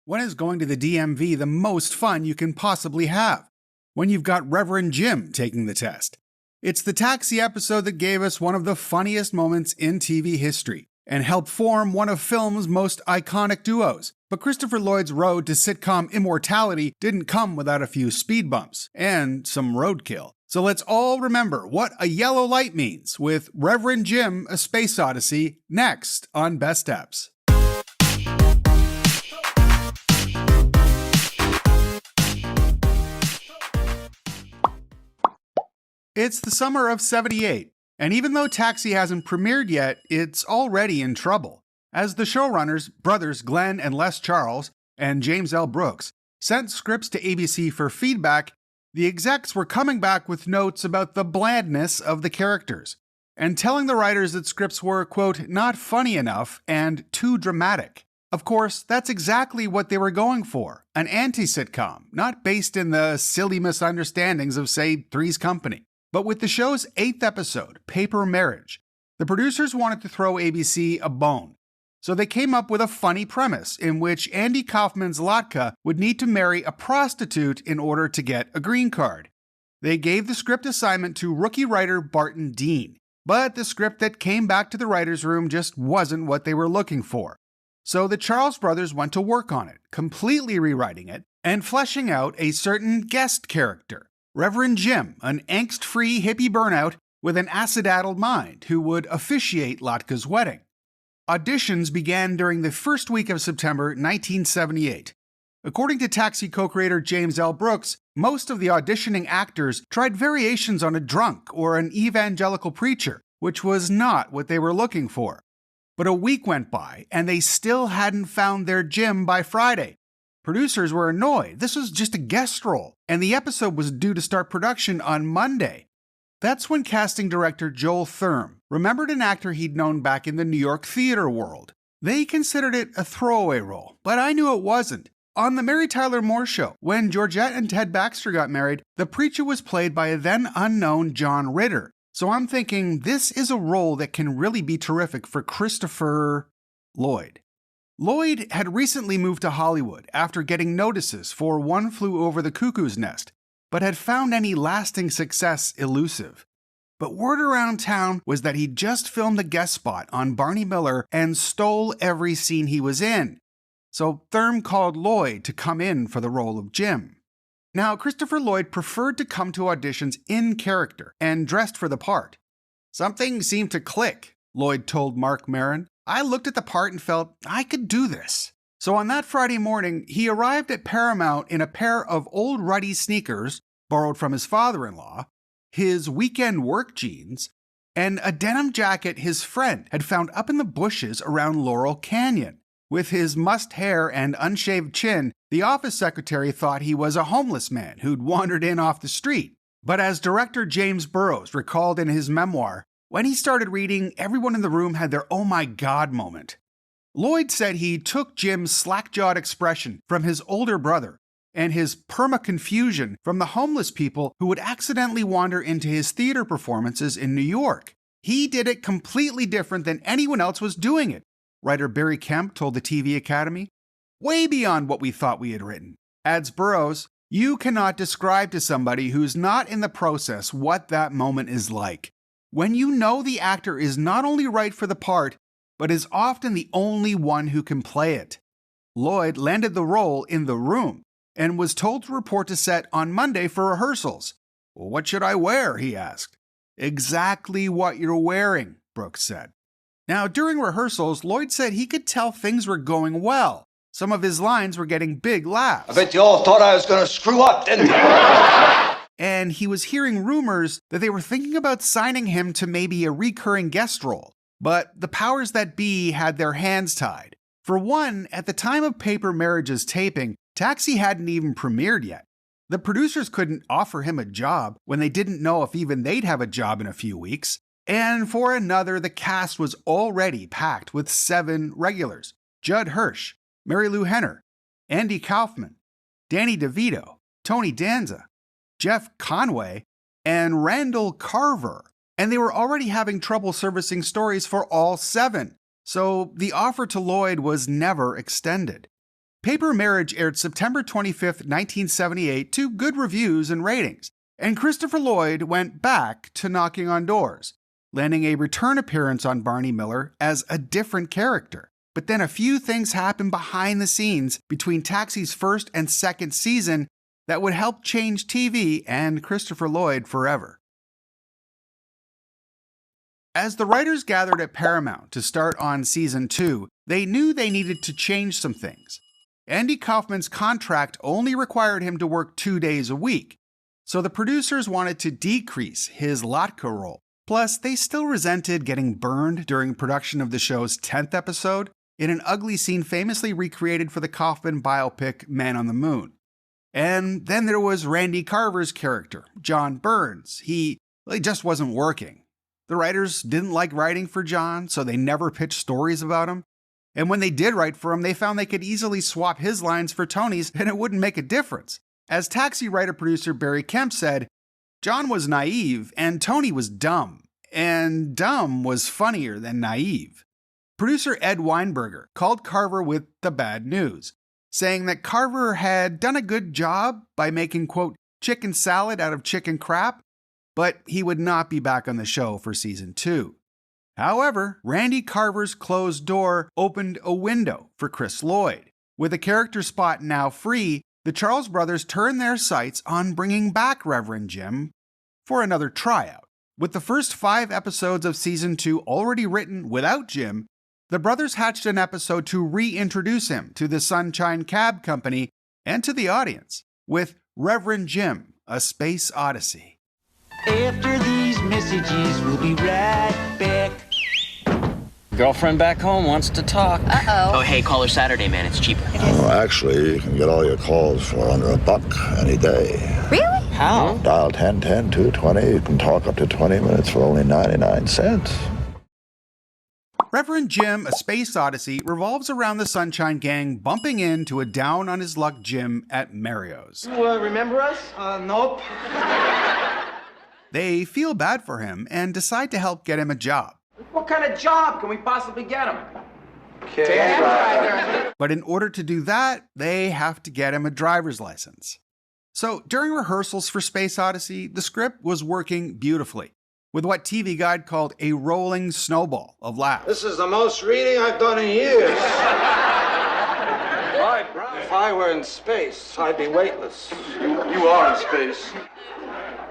When is going to the DMV the most fun you can possibly have? When you've got Reverend Jim taking the test. It's the Taxi episode that gave us one of the funniest moments in TV history and helped form one of film's most iconic duos. But Christopher Lloyd's road to sitcom immortality didn't come without a few speed bumps and some roadkill. So let's all remember what a yellow light means with Reverend Jim, A Space Odyssey, next on Best Eps. It's the summer of '78, and even though Taxi hasn't premiered yet, it's already in trouble. As the showrunners, brothers Glen and Les Charles, and James L. Brooks, sent scripts to ABC for feedback, the execs were coming back with notes about the blandness of the characters, and telling the writers that scripts were, quote, not funny enough and too dramatic. Of course, that's exactly what they were going for, an anti-sitcom, not based in the silly misunderstandings of, say, Three's Company. But with the show's 8th episode, Paper Marriage, the producers wanted to throw ABC a bone. So they came up with a funny premise in which Andy Kaufman's Latka would need to marry a prostitute in order to get a green card. They gave the script assignment to rookie writer Barton Dean, but the script that came back to the writer's room just wasn't what they were looking for. So the Charles brothers went to work on it, completely rewriting it and fleshing out a certain guest character. Reverend Jim, an angst-free hippie burnout with an acid-addled mind who would officiate Latka's wedding. Auditions began during the first week of September 1978. According to Taxi co-creator James L. Brooks, most of the auditioning actors tried variations on a drunk or an evangelical preacher, which was not what they were looking for. But a week went by, and they still hadn't found their Jim by Friday. Producers were annoyed. This was just a guest role, and the episode was due to start production on Monday. That's when casting director Joel Thurm remembered an actor he'd known back in the New York theater world. They considered it a throwaway role, but I knew it wasn't. On the Mary Tyler Moore Show, when Georgette and Ted Baxter got married, the preacher was played by a then unknown John Ritter. So I'm thinking this is a role that can really be terrific for Christopher Lloyd. Lloyd had recently moved to Hollywood after getting notices for One Flew Over the Cuckoo's Nest, but had found any lasting success elusive. But word around town was that he'd just filmed a guest spot on Barney Miller and stole every scene he was in. So Thurm called Lloyd to come in for the role of Jim. Now, Christopher Lloyd preferred to come to auditions in character and dressed for the part. Something seemed to click, Lloyd told Mark Maron. I looked at the part and felt I could do this. So on that Friday morning, he arrived at Paramount in a pair of old ruddy sneakers, borrowed from his father-in-law, his weekend work jeans, and a denim jacket his friend had found up in the bushes around Laurel Canyon. With his mussed hair and unshaved chin, the office secretary thought he was a homeless man who'd wandered in off the street. But as director James Burrows recalled in his memoir, when he started reading, everyone in the room had their oh my god moment. Lloyd said he took Jim's slack-jawed expression from his older brother and his perma-confusion from the homeless people who would accidentally wander into his theater performances in New York. He did it completely different than anyone else was doing it, writer Barry Kemp told the TV Academy. Way beyond what we thought we had written. Adds Burrows, you cannot describe to somebody who's not in the process what that moment is like. When you know the actor is not only right for the part, but is often the only one who can play it. Lloyd landed the role in the room and was told to report to set on Monday for rehearsals. Well, what should I wear? He asked. Exactly what you're wearing, Brooks said. Now, during rehearsals, Lloyd said he could tell things were going well. Some of his lines were getting big laughs. I bet you all thought I was going to screw up, didn't you? And he was hearing rumors that they were thinking about signing him to maybe a recurring guest role. But the powers that be had their hands tied. For one, at the time of Paper Marriage's taping, Taxi hadn't even premiered yet. The producers couldn't offer him a job when they didn't know if even they'd have a job in a few weeks. And for another, the cast was already packed with 7 regulars. Judd Hirsch, Marilu Henner, Andy Kaufman, Danny DeVito, Tony Danza, Jeff Conaway, and Randall Carver. And they were already having trouble servicing stories for all 7. So the offer to Lloyd was never extended. Paper Marriage aired September 25, 1978 to good reviews and ratings, and Christopher Lloyd went back to knocking on doors, landing a return appearance on Barney Miller as a different character. But then a few things happened behind the scenes between Taxi's first and second season that would help change TV and Christopher Lloyd forever. As the writers gathered at Paramount to start on season 2, they knew they needed to change some things. Andy Kaufman's contract only required him to work 2 days a week, so the producers wanted to decrease his Latka role. Plus, they still resented getting burned during production of the show's 10th episode in an ugly scene famously recreated for the Kaufman biopic Man on the Moon. And then there was Randy Carver's character, John Burns. He just wasn't working. The writers didn't like writing for John, so they never pitched stories about him. And when they did write for him, they found they could easily swap his lines for Tony's and it wouldn't make a difference. As Taxi writer-producer Barry Kemp said, John was naive and Tony was dumb. And dumb was funnier than naive. Producer Ed Weinberger called Carver with the bad news, saying that Carver had done a good job by making, quote, chicken salad out of chicken crap, but he would not be back on the show for season 2. However, Randy Carver's closed door opened a window for Chris Lloyd. With a character spot now free, the Charles brothers turned their sights on bringing back Reverend Jim for another tryout. With the first 5 episodes of season 2 already written without Jim, the brothers hatched an episode to reintroduce him to the Sunshine Cab Company and to the audience with Reverend Jim, A Space Odyssey. After these messages, we'll be right back. Girlfriend back home wants to talk. Uh-oh. Oh, hey, call her Saturday, man. It's cheaper. Oh, actually, you can get all your calls for under $1 any day. Really? How? Dial 1010-220. You can talk up to 20 minutes for only 99 cents. Reverend Jim, A Space Odyssey revolves around the Sunshine Gang bumping into a down-on-his-luck Jim at Mario's. You remember us? Nope. They feel bad for him and decide to help get him a job. What kind of job can we possibly get him? But in order to do that, they have to get him a driver's license. So during rehearsals for Space Odyssey, the script was working beautifully, with what TV Guide called a rolling snowball of laughs. This is the most reading I've done in years. If I were in space, I'd be weightless. You are in space.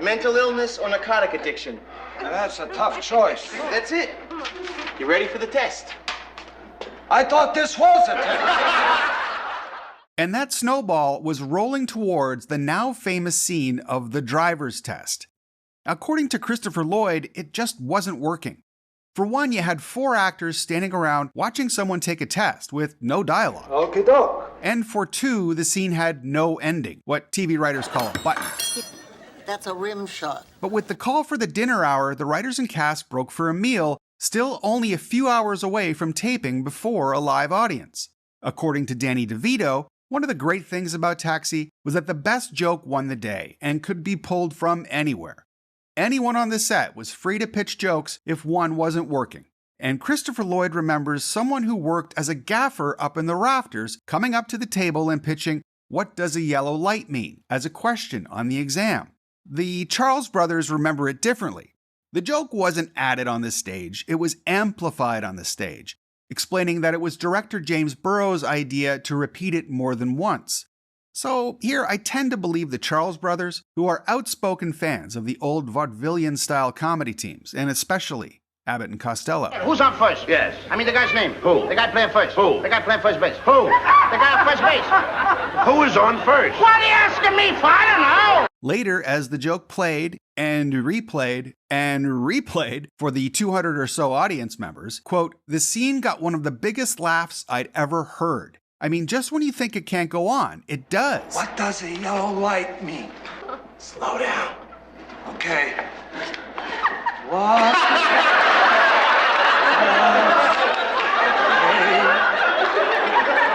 Mental illness or narcotic addiction? That's a tough choice. That's it. You ready for the test? I thought this was a test. And that snowball was rolling towards the now famous scene of the driver's test. According to Christopher Lloyd, it just wasn't working. For one, you had 4 actors standing around watching someone take a test with no dialogue. Okie doke. And for 2, the scene had no ending, what TV writers call a button. That's a rim shot. But with the call for the dinner hour, the writers and cast broke for a meal, still only a few hours away from taping before a live audience. According to Danny DeVito, one of the great things about Taxi was that the best joke won the day and could be pulled from anywhere. Anyone on the set was free to pitch jokes if one wasn't working. And Christopher Lloyd remembers someone who worked as a gaffer up in the rafters coming up to the table and pitching, "What does a yellow light mean?" as a question on the exam. The Charles brothers remember it differently. The joke wasn't added on the stage, it was amplified on the stage, explaining that it was director James Burrows' idea to repeat it more than once. So here I tend to believe the Charles brothers, who are outspoken fans of the old vaudevillian-style comedy teams, and especially Abbott and Costello. Who's on first? Yes. I mean the guy's name. Who? The guy playing first. Who? The guy playing first base. Who? The guy on first base. Who is on first? What are you asking me for? I don't know. Later, as the joke played and replayed for the 200 or so audience members, quote, "The scene got one of the biggest laughs I'd ever heard. I mean, just when you think it can't go on, it does." What does a yellow light mean? Slow down. Okay. What?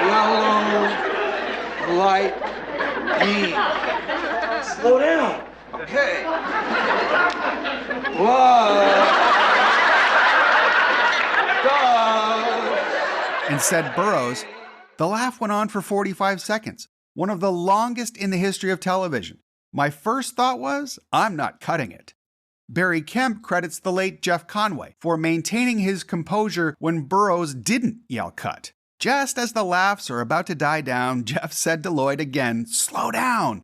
Yellow light mean? Slow down. Okay. What does And said Burrows, The laugh went on for 45 seconds, one of the longest in the history of television. My first thought was, I'm not cutting it. Barry Kemp credits the late Jeff Conaway for maintaining his composure when Burrows didn't yell cut. Just as the laughs are about to die down, Jeff said to Lloyd again, "Slow down!"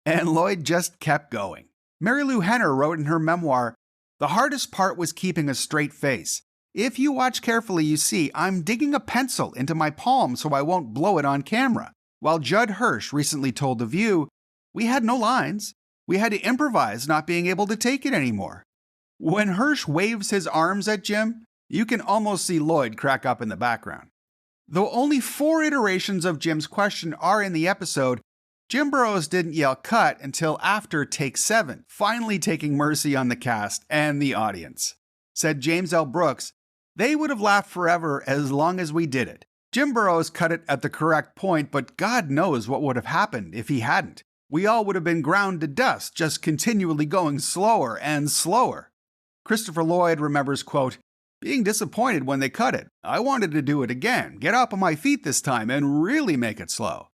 And Lloyd just kept going. Marilu Henner wrote in her memoir, "The hardest part was keeping a straight face. If you watch carefully, you see I'm digging a pencil into my palm so I won't blow it on camera." While Judd Hirsch recently told The View, "We had no lines. We had to improvise not being able to take it anymore." When Hirsch waves his arms at Jim, you can almost see Lloyd crack up in the background. Though only 4 iterations of Jim's question are in the episode, Jim Burrows didn't yell cut until after take 7, finally taking mercy on the cast and the audience. Said James L. Brooks, "They would have laughed forever as long as we did it. Jim Burrows cut it at the correct point, but God knows what would have happened if he hadn't. We all would have been ground to dust, just continually going slower and slower." Christopher Lloyd remembers, quote, "Being disappointed when they cut it. I wanted to do it again, get up on my feet this time, and really make it slow."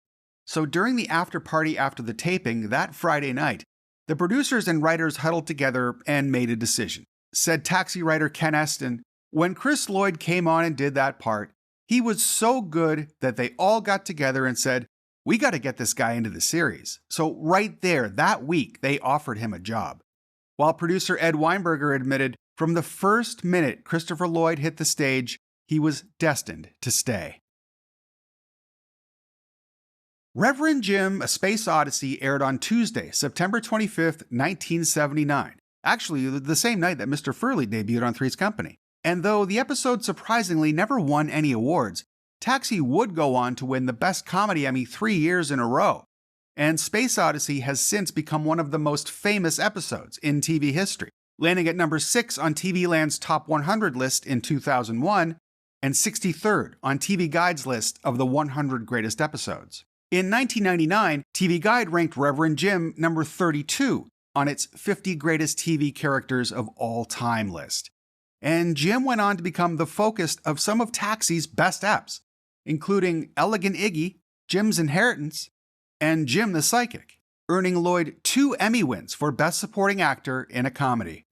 So during the after party after the taping that Friday night, the producers and writers huddled together and made a decision. Said Taxi writer Ken Eston, "When Chris Lloyd came on and did that part, he was so good that they all got together and said, we got to get this guy into the series." So right there, that week, they offered him a job. While producer Ed Weinberger admitted, from the first minute Christopher Lloyd hit the stage, he was destined to stay. Reverend Jim, A Space Odyssey aired on Tuesday, September 25th, 1979. Actually, the same night that Mr. Furley debuted on Three's Company. And though the episode surprisingly never won any awards, Taxi would go on to win the Best Comedy Emmy 3 years in a row. And Space Odyssey has since become one of the most famous episodes in TV history, landing at number 6 on TV Land's Top 100 list in 2001 and 63rd on TV Guide's list of the 100 greatest episodes. In 1999, TV Guide ranked Reverend Jim number 32 on its 50 greatest TV characters of all time list. And Jim went on to become the focus of some of Taxi's best eps, including Elegant Iggy, Jim's Inheritance, and Jim the Psychic, earning Lloyd 2 Emmy wins for Best Supporting Actor in a Comedy.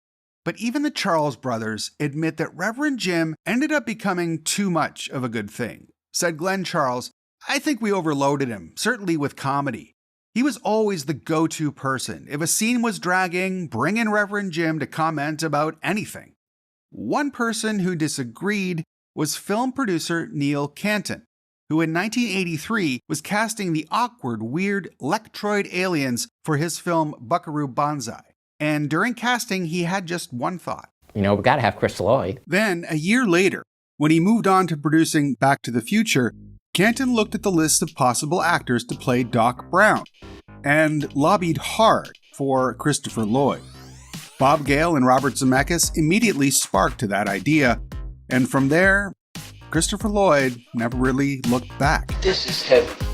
But even the Charles brothers admit that Reverend Jim ended up becoming too much of a good thing. Said Glen Charles, "I think we overloaded him, certainly with comedy. He was always the go-to person. If a scene was dragging, bring in Reverend Jim to comment about anything." One person who disagreed was film producer Neil Canton, who in 1983 was casting the awkward, weird Lectroid aliens for his film Buckaroo Banzai. And during casting, he had just one thought. We gotta have Chris Lloyd. Then, a year later, when he moved on to producing Back to the Future, Canton looked at the list of possible actors to play Doc Brown and lobbied hard for Christopher Lloyd. Bob Gale and Robert Zemeckis immediately sparked to that idea, and from there, Christopher Lloyd never really looked back. This is heaven.